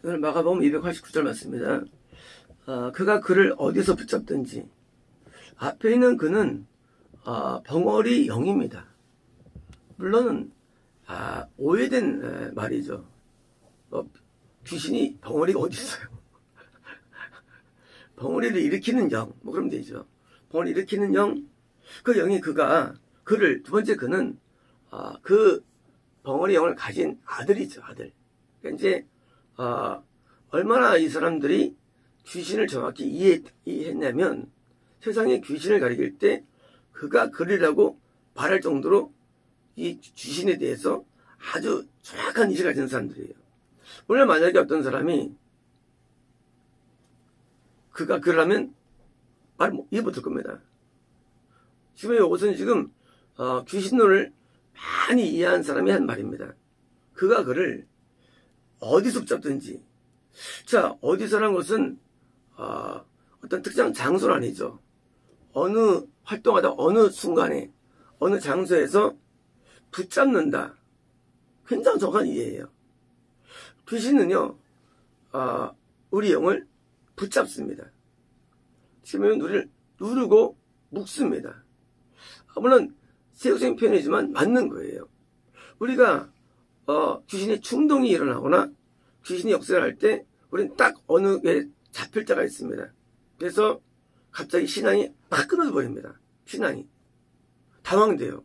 오늘 마가복음 289절 맞습니다. 그가 그를 어디서 붙잡든지 앞에 있는 그는 벙어리 영입니다. 물론 오해된 말이죠. 귀신이 벙어리가 어디 있어요? 벙어리를 일으키는 영, 그러면 되죠. 벙어리 일으키는 영, 그 영이 그를 두 번째 그는 그 벙어리 영을 가진 아들이죠, 아들. 그러니까 이제 얼마나 이 사람들이 귀신을 정확히 이해했냐면 세상에 귀신을 가리킬 때 그가 그리라고 말할 정도로 이 귀신에 대해서 아주 정확한 인식을 가진 사람들이에요. 물론 만약에 어떤 사람이 그가 그러면 말 이해 못할 겁니다. 지금 이것은 지금 귀신론을 많이 이해한 사람이 한 말입니다. 그가 그를 어디서 붙잡든지. 자, 어디서란 것은 어떤 특정 장소는 아니죠. 어느 활동하다 어느 순간에 어느 장소에서 붙잡는다. 굉장히 정확한 이해예요. 귀신은요 우리 영을 붙잡습니다. 지금 우리를 누르고 묶습니다. 물론 세속적인 표현이지만 맞는 거예요. 우리가 귀신의 충동이 일어나거나 귀신이 역사를 할 때 우리는 딱 어느 게 잡힐 때가 있습니다. 그래서 갑자기 신앙이 막 끊어져 버립니다. 신앙이 당황돼요.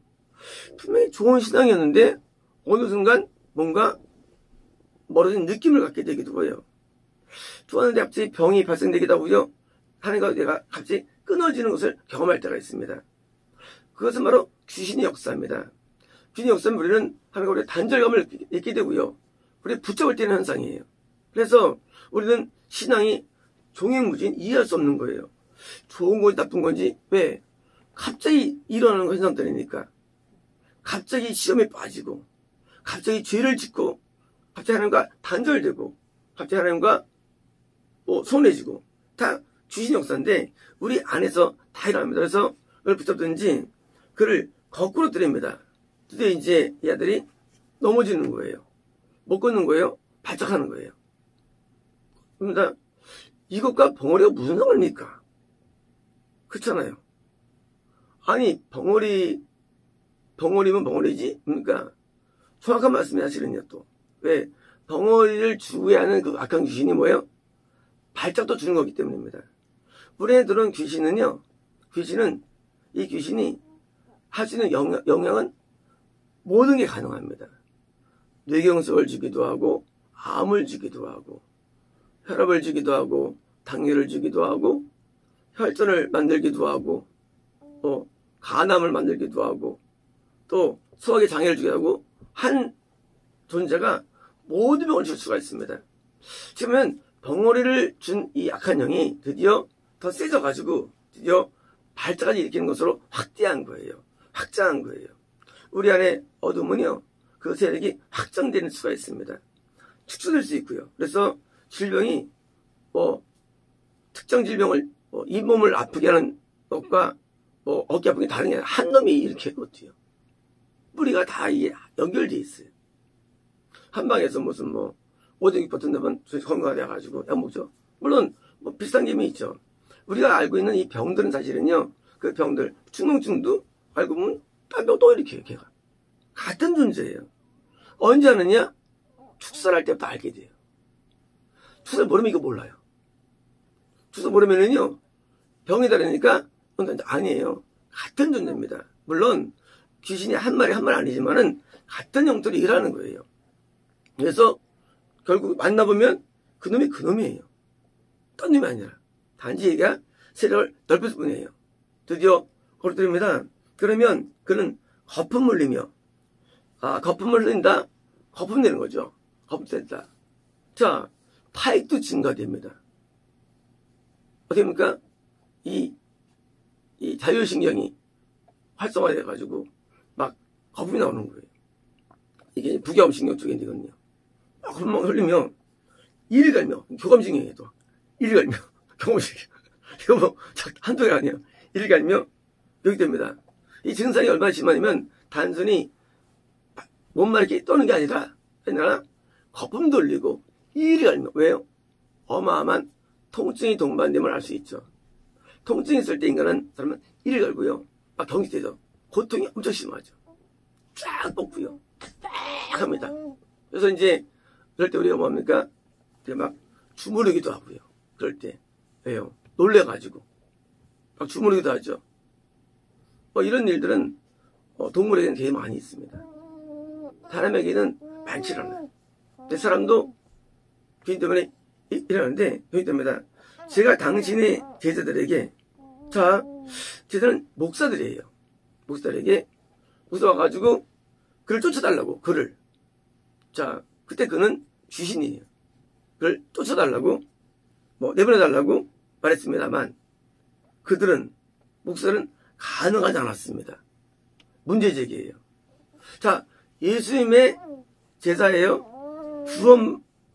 분명히 좋은 신앙이었는데 어느 순간 뭔가 멀어진 느낌을 갖게 되기도 해요. 좋았는데 갑자기 병이 발생되기도 하고요. 하나님과 내가 갑자기 끊어지는 것을 경험할 때가 있습니다. 그것은 바로 귀신의 역사입니다. 귀신의 역사는 우리는 하나님과 우리의 단절감을 느끼게 되고요. 우리 붙잡을 때는 현상이에요. 그래서 우리는 신앙이 종횡무진 이해할 수 없는 거예요. 좋은 건지 나쁜 건지. 왜? 갑자기 일어나는 현상들이니까. 갑자기 시험에 빠지고 갑자기 죄를 짓고 갑자기 하나님과 단절되고 갑자기 하나님과 손해지고 다 귀신의 역사인데 우리 안에서 다 일어납니다. 그래서 그걸 붙잡든지 그를 거꾸로 때립니다. 그때 이제 이 아들이 넘어지는 거예요. 못 걷는 거예요. 발작하는 거예요. 그러니까 이것과 벙어리가 무슨 상관입니까? 그렇잖아요. 아니 벙어리면 벙어리지. 그러니까 정확한 말씀이 사실은요. 또 왜? 벙어리를 주의하는 그 악한 귀신이 뭐예요? 발작도 주는 거기 때문입니다. 우리에 들어온 귀신은요. 이 귀신이 할 수 있는 영향은 모든 게 가능합니다. 뇌경색을 주기도 하고 암을 주기도 하고 혈압을 주기도 하고 당뇨를 주기도 하고 혈전을 만들기도 하고 간암을 만들기도 하고 또 소화기 장애를 주기도 하고 한 존재가 모든 병을 줄 수가 있습니다. 지금은 벙어리를 준 이 악한 영이 드디어 더 세져가지고 드디어 발작까지 일으키는 것으로 확대한 거예요. 확장한 거예요. 우리 안에 어둠은요. 그 세력이 확장되는 수가 있습니다. 축소될 수 있고요. 그래서 질병이 특정 질병을 이 몸을 아프게 하는 것과 어깨 아픈 게 다른 게 아니라 한 놈이 이렇게 못해요. 뿌리가 다 연결되어 있어요. 한방에서 무슨 오뎅이 버튼다면 건강해가지고 약 먹죠. 물론 비슷한 점이 있죠. 우리가 알고 있는 이 병들은 사실은요. 그 병들 충농증도 알고 보면 딴 병 또 이렇게 걔가 같은 존재예요. 언제 아느냐? 축사할 때부터 알게 돼요. 축사를 모르면 이거 몰라요. 축사 모르면은요 병이 다르니까 아니에요. 같은 존재입니다. 물론 귀신이 한 마리 아니지만은 같은 형태로 일하는 거예요. 그래서 결국 만나보면 그놈이 그놈이에요. 딴 놈이 아니라 단지 얘가 세력을 넓힐 뿐이에요. 드디어 거르뜨립니다. 그러면 그는 거품을 흘리며 거품을 흘린다. 거품 내는 거죠. 거품 낸다. 자, 파익도 증가됩니다. 어떻게 됩니까? 이 자율신경이 활성화돼가지고 막 거품이 나오는 거예요. 이게 부교감신경 쪽이거든요. 거품만 흘리면 이리 갈며 교감신경이에요. 또 이리 갈며 교감신경 이거 한두 개가 아니에요. 이리 갈며 여기 됩니다. 이 증상이 얼마나 심하냐면 단순히 몸만 이렇게 떠는 게 아니라 거품도 흘리고 이리 갈면 왜요? 어마어마한 통증이 동반됨을 알 수 있죠. 통증이 있을 때 인간은 사람은 이리 갈고요. 막 경직되죠. 고통이 엄청 심하죠. 쫙 뻗고요. 딱 합니다. 그래서 이제 그럴 때 우리가 뭡니까? 막 주무르기도 하고요. 그럴 때 왜요? 놀래가지고 막 주무르기도 하죠. 뭐 이런 일들은 동물에게는 되게 많이 있습니다. 사람에게는 많지 않아요. 내 사람도 귀신 때문에 일어나는데 여기 때문에 제가 당신의 제자들에게 자 제자는 목사들이에요. 목사들에게 무서 와가지고 그를 쫓아달라고 그를 자 그때 그는 귀신이에요. 그를 쫓아달라고 뭐 내보내달라고 말했습니다만 그들은 목사는 가능하지 않았습니다. 문제제기예요. 자 예수님의 제자예요.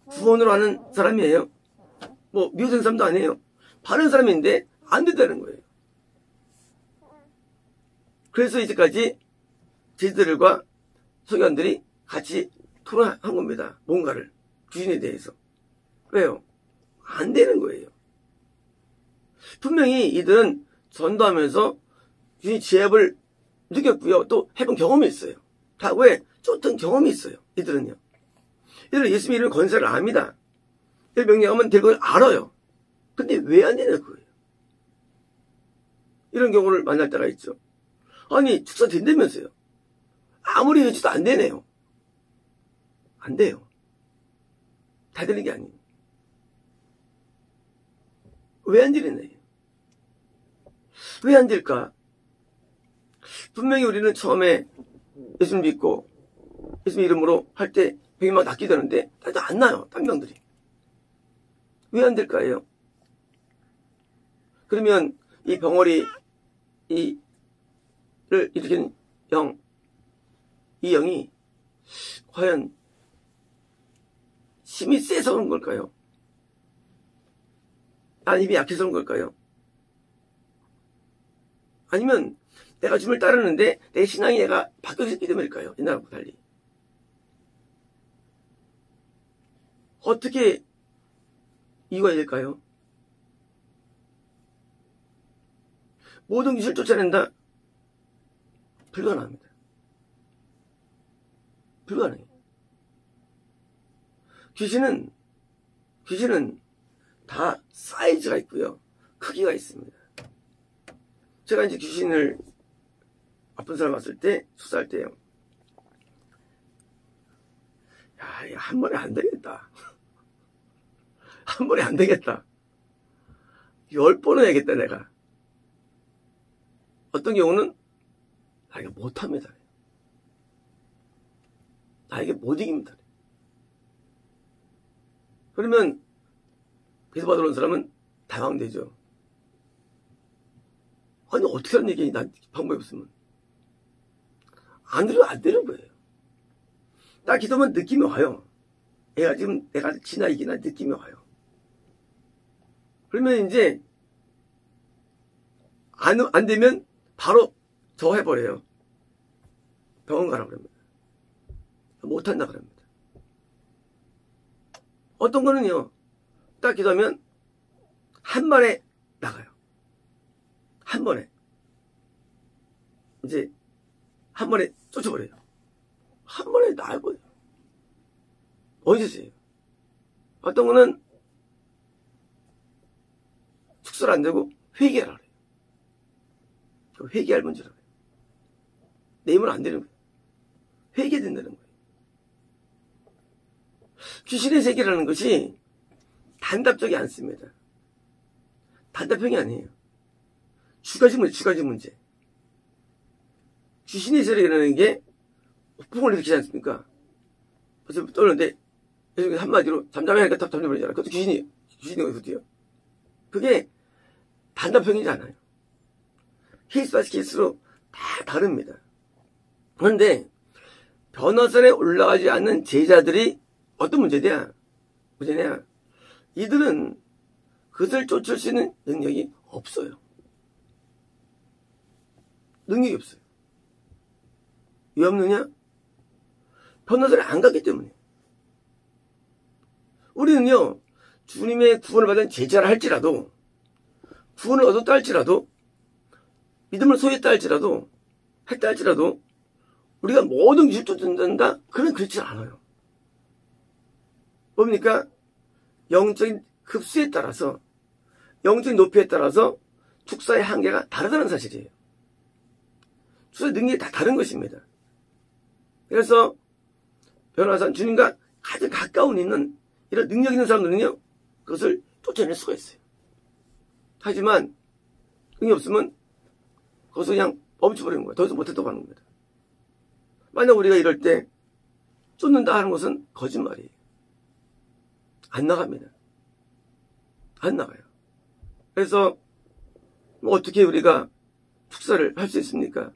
구원으로 하는 사람이에요. 뭐 미워진 사람도 아니에요. 바른 사람인데 안 된다는 거예요. 그래서 이제까지 제자들과 서기관들이 같이 토론한 겁니다. 뭔가를 귀신에 대해서. 왜요? 안 되는 거예요. 분명히 이들은 전도하면서 귀신 제압을 느꼈고요. 또 해본 경험이 있어요. 과거에 쫓던 경험이 있어요. 이들은요. 이들은 예수님 이름의 권세를 압니다. 이들 명령하면 될 걸 알아요. 근데 왜 안 되냐 그거예요. 이런 경우를 만날 때가 있죠. 아니 축사 된다면서요. 아무리 해줘도 안 되네요. 안 돼요. 다 되는 게 아니에요. 왜 안 되느냐. 왜 안 될까? 분명히 우리는 처음에 예수님 믿고 예수님 이름으로 할 때 병이 막 낫게 되는데 나도 안 나요. 딴 병들이. 왜 안 될까요? 그러면 이 병어리 를 일으키는 영, 이 영이 과연 힘이 세서 그런 걸까요? 아니 힘이 약해서 그런 걸까요? 아니면 내가 주님을 따르는데 내 신앙이 얘가 바뀌었기 때문일까요? 옛날하고 달리. 어떻게 이유가 될까요? 모든 귀신을 쫓아낸다? 불가능합니다. 불가능해요. 귀신은 다 사이즈가 있고요. 크기가 있습니다. 제가 이제 귀신을 아픈 사람 왔을 때, 수사할 때요. 야, 이거 한 번에 안 되겠다. 한 번에 안 되겠다. 10번은 해야겠다, 내가. 어떤 경우는, 나 이거 못합니다. 나 이게 못 이깁니다. 그러면, 비서 받으러 온 사람은 당황되죠. 아니, 어떻게 하는 얘기니? 난 방법이 없으면. 안 들으면 안 되는 거예요. 딱 기도면 느낌이 와요. 얘가 지금 내가 지나 이기나 느낌이 와요. 그러면 이제 안 되면 바로 저 해버려요. 병원 가라 그럽니다. 못한다 그럽니다. 어떤 거는요. 딱 기도하면 한 번에 나가요. 한 번에. 이제 한 번에 쫓아버려요. 한 번에 나가버려요. 어디서요? 어떤 거는 축소를 안 되고 회개하라 그래요. 회개할 문제라고 해요. 내 힘은 안 되는 거예요. 회개된다는 거예요. 귀신의 세계라는 것이 단답적이 않습니다. 단답형이 아니에요. 주가지 문제. 귀신의 세계라는 게 폭풍을 일으키지 않습니까? 그래서 떠오르는데 한마디로 잠잠하니까 탑 잠잠해지잖아. 그것도 귀신이 어디요? 그게 단답형이지 않아요. 케이스 바이 케이스로 다 다릅니다. 그런데 변화선에 올라가지 않는 제자들이 어떤 문제냐? 이들은 그것을 쫓을 수 있는 능력이 없어요. 능력이 없어요. 왜 없느냐? 변화선에 안 갔기 때문에. 우리는요, 주님의 구원을 받은 제자를 할지라도, 구원을 얻었다 할지라도, 믿음을 소유했다 할지라도, 했다 할지라도, 우리가 모든 것을 쫓는다? 그렇지 않아요. 뭡니까? 영적인 급수에 따라서, 영적인 높이에 따라서 축사의 한계가 다르다는 사실이에요. 축사의 능력이 다 다른 것입니다. 그래서 변호사 주님과 가장 가까운 있는 이런 능력 있는 사람들은요, 그것을 쫓아낼 수가 있어요. 하지만 능력이 없으면 거기서 그냥 멈춰버리는 거예요. 더 이상 못했다고 하는 겁니다. 만약 우리가 이럴 때 쫓는다 하는 것은 거짓말이에요. 안 나갑니다. 안 나가요. 그래서 어떻게 우리가 축사를 할 수 있습니까?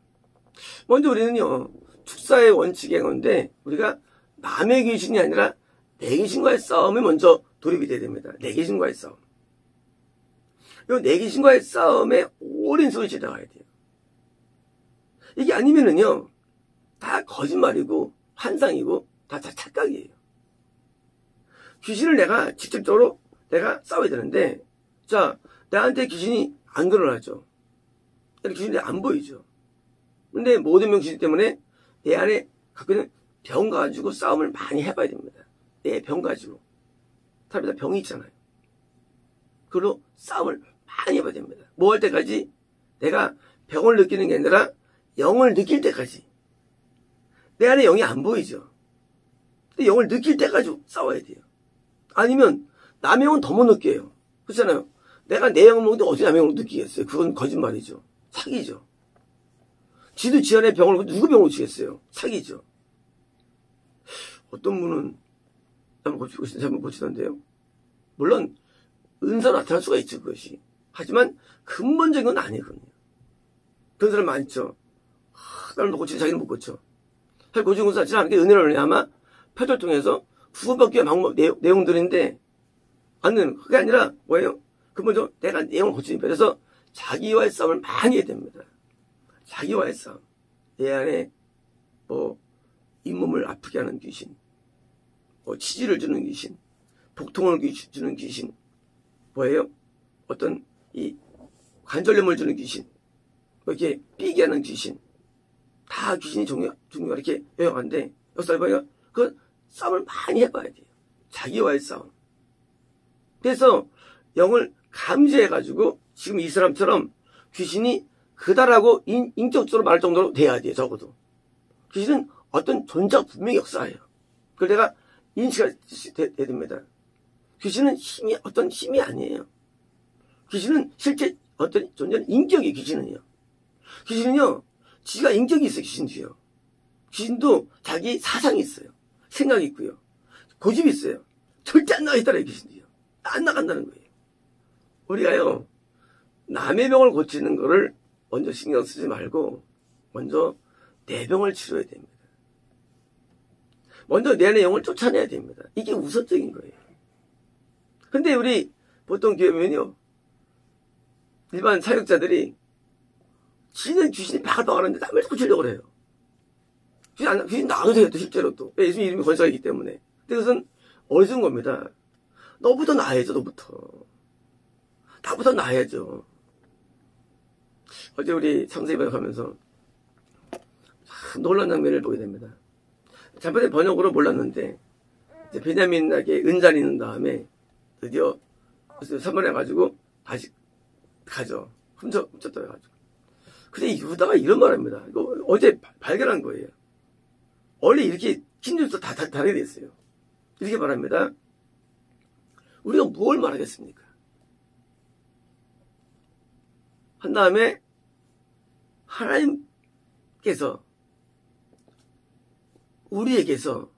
먼저 우리는요, 축사의 원칙이 건데 우리가 남의 귀신이 아니라 내 귀신과의 싸움에 먼저 돌입이 돼야 됩니다. 내 귀신과의 싸움. 이 내 귀신과의 싸움에 오랜 소리 지나가야 돼요. 이게 아니면은요, 다 거짓말이고 환상이고 다 착각이에요. 귀신을 내가 직접적으로 내가 싸워야 되는데, 자, 나한테 귀신이 안 드러나죠. 귀신이 안 보이죠. 근데 모든 명 귀신 때문에 내 안에 갖고 있는 병 가지고 싸움을 많이 해봐야 됩니다. 내 병 가지고. 사람이 다 병이 있잖아요. 그걸로 싸움을 많이 해봐야 됩니다. 뭐 할 때까지? 내가 병을 느끼는 게 아니라 영을 느낄 때까지. 내 안에 영이 안 보이죠. 근데 영을 느낄 때까지 싸워야 돼요. 아니면 남의 영은 더 못 느껴요. 그렇잖아요. 내가 내 영을 먹는데 어떻게 남의 영을 느끼겠어요? 그건 거짓말이죠. 사기죠. 지도 지 안에 병을 누구 병을 고치겠어요? 사기죠. 어떤 분은 한번 고치던데요. 물론 은사로 나타날 수가 있죠, 그것이. 하지만 근본적인 건 아니거든요. 그런 사람 많죠. 나는 고치지 자기는 못 고쳐. 사실 고치는 것은 사실 하는 게 은혜를 아마 표절 통해서 구원받기 위한 방법 내용들인데 안 되는 거. 그게 아니라 뭐예요? 근본적으로 내가 내용을 고치는 그래서 자기와의 싸움을 많이 해야 됩니다. 자기와의 싸움. 내 안에 잇몸을 아프게 하는 귀신, 치질을 주는 귀신, 복통을 주는 귀신, 뭐예요? 어떤 이 관절염을 주는 귀신, 이렇게 삐게 하는 귀신, 다 귀신이 이렇게 유용한데, 여기서 그 싸움을 많이 해봐야 돼요. 자기와의 싸움. 그래서 영을 감지해가지고 지금 이 사람처럼 귀신이 그다라고 인격적으로 말할 정도로 돼야 돼요. 적어도. 귀신은 어떤 존재가 분명히 역사해요. 그걸 내가 인식해야 됩니다. 귀신은 어떤 힘이 아니에요. 귀신은 실제 어떤 존재는 인격이에요. 귀신은요, 지가 인격이 있어요. 귀신도요. 귀신도 자기 사상이 있어요. 생각이 있고요. 고집이 있어요. 절대 안 나가겠다라요. 귀신도요. 안 나간다는 거예요. 우리가요, 남의 병을 고치는 거를 먼저 신경 쓰지 말고 먼저 내 병을 치료해야 됩니다. 먼저 내 안의 영을 쫓아내야 됩니다. 이게 우선적인 거예요. 근데 우리 보통 교회 보면요, 일반 사역자들이 지는 귀신이 바글바글한데 남을 고치려고 해요. 귀신 나와도 돼요. 실제로 또. 예수님 이름이 권세이기 때문에. 근데 그것은 어리석은 겁니다. 너부터 나아야죠. 나부터 나아야죠. 어제 우리 창세기번역 하면서 참 놀라운 장면을 보게 됩니다. 잠깐의 번역으로 몰랐는데 이제 베냐민에게 은잔이 있는 다음에 드디어 선물해가지고 다시 가죠. 훔쳤더라가지고. 근데 유다가 이런 말합니다. 이거 어제 발견한 거예요. 원래 이렇게 킨줄도 다 다르게 됐어요. 이렇게 말합니다. 우리가 뭘 말하겠습니까? 한 다음에 하나님께서 우리에게서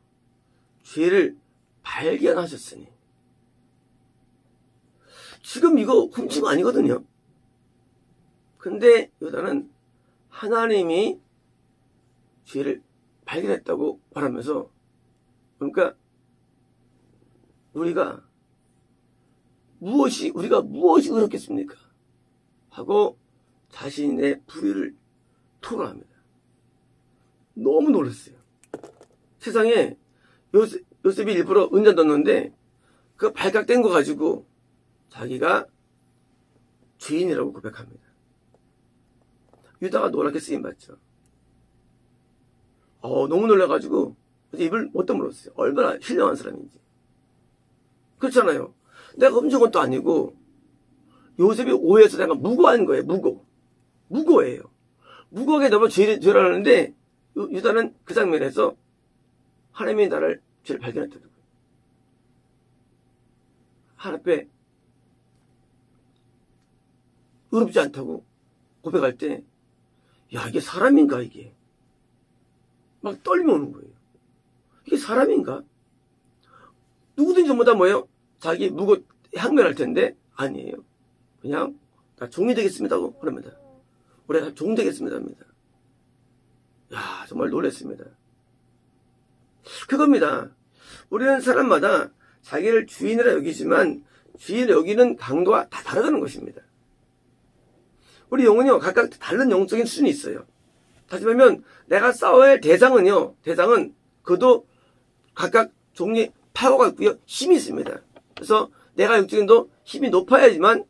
죄를 발견하셨으니 지금 이거 훔친 거 아니거든요. 근데 유다는 하나님이 죄를 발견했다고 말하면서, 그러니까 우리가 무엇이 의롭겠습니까? 하고 자신의 불의를 토로합니다. 너무 놀랐어요. 세상에 요셉이 일부러 은잔 넣었는데 그 발각된 거 가지고 자기가 죄인이라고 고백합니다. 유다가 노랗게 쓰임받죠. 너무 놀라가지고 입을 못 다물었어요. 얼마나 신령한 사람인지. 그렇잖아요. 내가 훔친 것도 아니고 요셉이 오해해서 내가 무고한 거예요. 무고예요. 무고하게 너무 죄를 하는데 유다는 그 장면에서 하나님이 나를 죄를 발견했다는 거예요. 하나님 앞에 의롭지 않다고 고백할 때 야, 이게 사람인가 이게. 막 떨림이 오는 거예요. 이게 사람인가? 누구든지 전부 다 뭐예요? 자기 무고 항변할 텐데 아니에요. 그냥 나 종이 되겠습니다고 그럽니다. 우리가 종 되겠습니다 합니다. 야, 정말 놀랐습니다. 그겁니다. 우리는 사람마다 자기를 주인이라 여기지만 주인을 여기는 강도가 다 다르다는 것입니다. 우리 영은요, 각각 다른 영적인 수준이 있어요. 다시 말하면 내가 싸워야 할 대상은 그도 각각 종류의 파워가 있고요. 힘이 있습니다. 그래서 내가 영적인도 힘이 높아야지만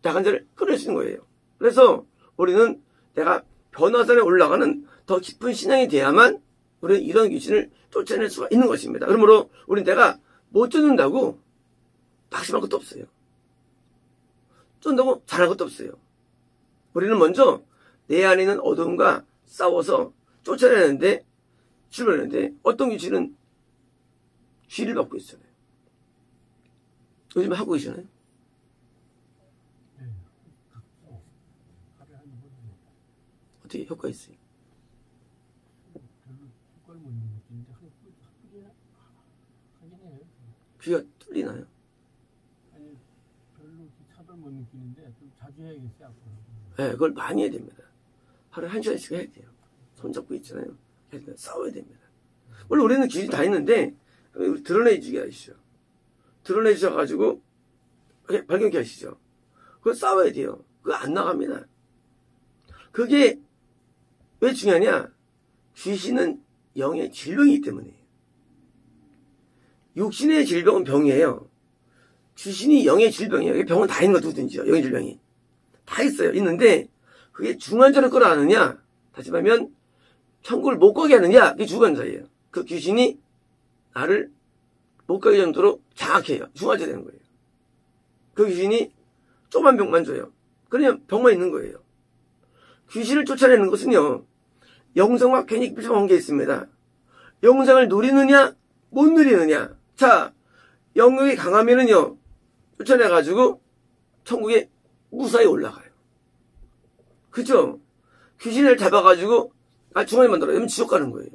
약한 자를 끌어낼 수 있는 거예요. 그래서 우리는 내가 변화산에 올라가는 더 깊은 신앙이 돼야만 우리는 이런 귀신을 쫓아낼 수가 있는 것입니다. 그러므로 우리는 내가 못 쫓는다고 낙심할 것도 없어요. 쫓는다고 잘할 것도 없어요. 우리는 먼저 내 안에 있는 어둠과 싸워서 쫓아내는데 출발하는데 어떤 귀신은 쥐를 받고 있잖아요. 요즘 하고 계시나요? 네. 하루에 한 번. 어떻게 효과 있어요? 별로 효과를 못 느끼는데 하긴 해요. 귀가 뚫리나요? 아니 별로 차별 못 느끼는데 좀 자주 해야겠어요 앞으로. 네, 그걸 많이 해야 됩니다. 하루에 1시간씩 해야 돼요. 손잡고 있잖아요. 싸워야 됩니다. 원래 우리는 귀신이 다 있는데 우리 드러내주게 하시죠. 드러내주셔가지고 발견케 하시죠. 그거 싸워야 돼요. 그거 안 나갑니다. 그게 왜 중요하냐? 귀신은 영의 질병이기 때문이에요. 육신의 질병은 병이에요. 귀신이 영의 질병이에요. 병은 다 있는 거 누구든지요. 영의 질병이. 다 있어요. 있는데 그게 중환자를 끌어안느냐? 다시 말하면 천국을 못 가게 하느냐? 그게 중환자예요. 그 귀신이 나를 못 가게 정도로 장악해요. 중환자 되는 거예요. 그 귀신이 조그만 병만 줘요. 그러면 병만 있는 거예요. 귀신을 쫓아내는 것은요. 영성과 괜히 밀접한 관계가 있습니다. 영성을 누리느냐 못 누리느냐. 자, 영역이 강하면은요. 쫓아내가지고 천국에 무사히 올라가요. 그죠? 귀신을 잡아가지고 중앙에 만들어요. 그러면 지옥 가는 거예요.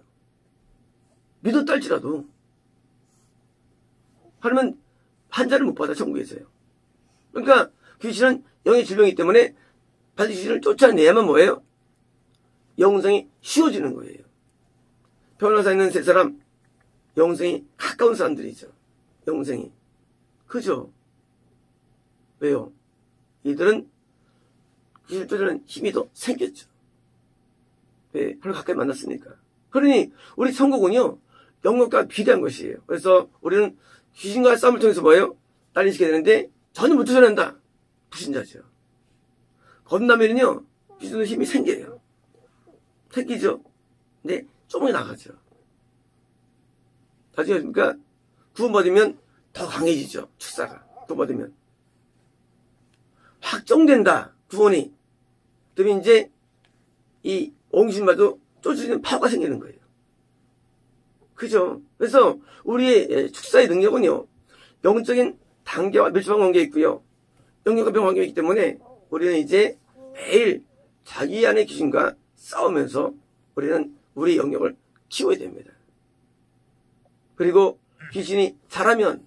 믿었다 할지라도. 하면 환자를 못 받아 천국에서요. 그러니까 귀신은 영의 질병이기 때문에 반드시 귀신을 쫓아내야만 뭐예요? 영성이 쉬워지는 거예요. 변호사 있는 세 사람 영성이 가까운 사람들이죠. 영성이. 그죠? 왜요? 이들은 귀신을 쫓아내는 힘이 더 생겼죠. 왜? 하루 가까이 만났으니까. 그러니 우리 천국은요. 영역과 비례한 것이에요. 그래서 우리는 귀신과의 싸움을 통해서 뭐예요? 딸리시게 되는데 전혀 못 쫓아낸다. 불신자죠. 겁나면은요. 귀신도 힘이 생겨요. 생기죠. 근데 조금이 나가죠. 나중에 그러니까 구원받으면 더 강해지죠. 축사가. 구원받으면. 확정된다. 구원이. 그러면 이제 이 옹신마도 쫓아지는 파워가 생기는 거예요. 그죠? 그래서 우리의 축사의 능력은요. 영적인 단계와 밀접한 관계가 있고요. 영역과 병 관계가 있기 때문에 우리는 이제 매일 자기 안의 귀신과 싸우면서 우리는 우리 영역을 키워야 됩니다. 그리고 귀신이 자라면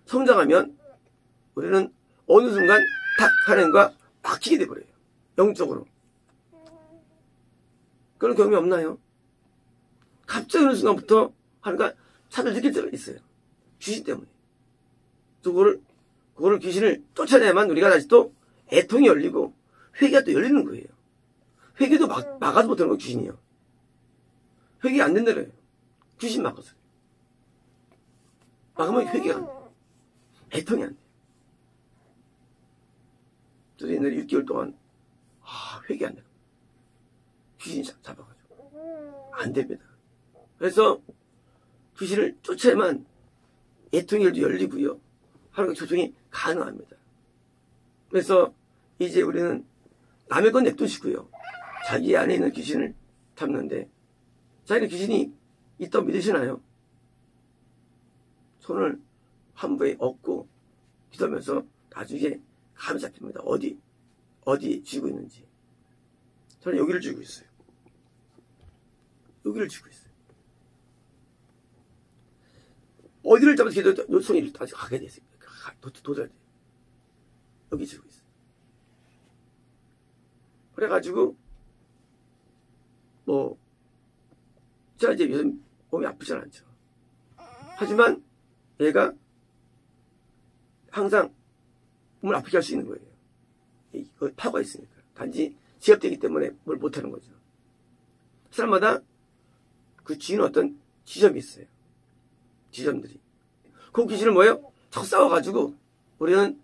성장하면 우리는 어느 순간 탁 하나님과 막히게 돼버려요. 영적으로. 그런 경험이 없나요? 갑자기 어느 순간부터 하나님과 차를 느낄 때가 있어요. 귀신 때문에. 그거를 귀신을 쫓아내야만 우리가 다시 또 애통이 열리고 회개가 또 열리는 거예요. 회개도 막아도 못하는 거 귀신이요. 회개가 안 된다래요. 귀신 막아서. 막으면 회개가 안 돼. 애통이 안 돼요. 저도 옛날에 6개월 동안 회개 안 돼요. 귀신이 잡아가지고 안 됩니다. 그래서 귀신을 쫓아야만 애통일도 열리고요. 하루가 조정이 가능합니다. 그래서 이제 우리는 남의 건 냅두시고요. 자기 안에 있는 귀신을 잡는데, 자기는 귀신이 있다고 믿으시나요? 손을 환부에 얹고 기도하면서 나중에 감이 잡힙니다. 어디 쥐고 있는지. 저는 여기를 쥐고 있어요. 여기를 쥐고 있어요. 어디를 잡아서 기도해도 손이 다시 가게 됐어요. 도전해야 돼요. 여기 쥐고 있어요. 그래가지고 제가 이제 요즘 몸이 아프진 않죠. 하지만 얘가 항상 몸을 아프게 할 수 있는 거예요. 이거 파고가 있으니까. 단지 지압되기 때문에 뭘 못하는 거죠. 사람마다 그 쥐는 어떤 지점이 있어요. 지점들이. 그 귀신을 뭐예요? 자꾸 싸워가지고 우리는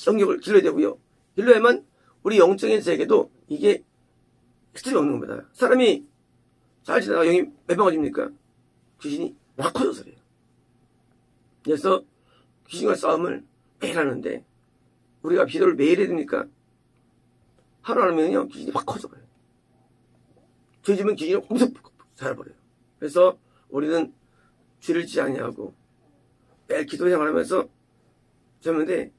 영역을 길러야 되고요. 길러야만 우리 영적인 세계도 이게 스트레스 없는 겁니다. 사람이 잘 지나가 영이 몇 방아집니까? 귀신이 확 커져서 그래요. 그래서 귀신과 싸움을 매일 하는데 우리가 기도를 매일 해야 됩니까? 하루 하면요 귀신이 확 커져버려요. 죄 지면 귀신이 엄청 자라버려요. 그래서 우리는 죄를 지지 아니하고 매일 기도 생활하면서 하는데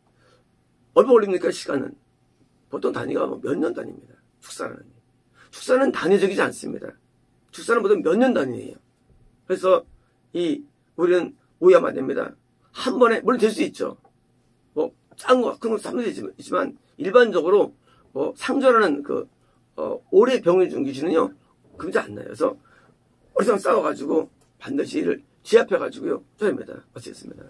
얼마 걸립니까? 시간은 보통 단위가 몇 년 단위입니다. 축사는 단위적이지 않습니다. 축사는 보통 몇 년 단위예요. 그래서 우리는 오해하면 안 됩니다. 한 번에 물론 될 수 있죠. 작은 거 큰 거 삼는 되지만 일반적으로 상절하는 오래 병을 준 귀신은요 금지 안 나요. 그래서 어리상 싸워가지고 반드시 이를 지압해가지고요 쫓아냅니다. 어쨌습니다.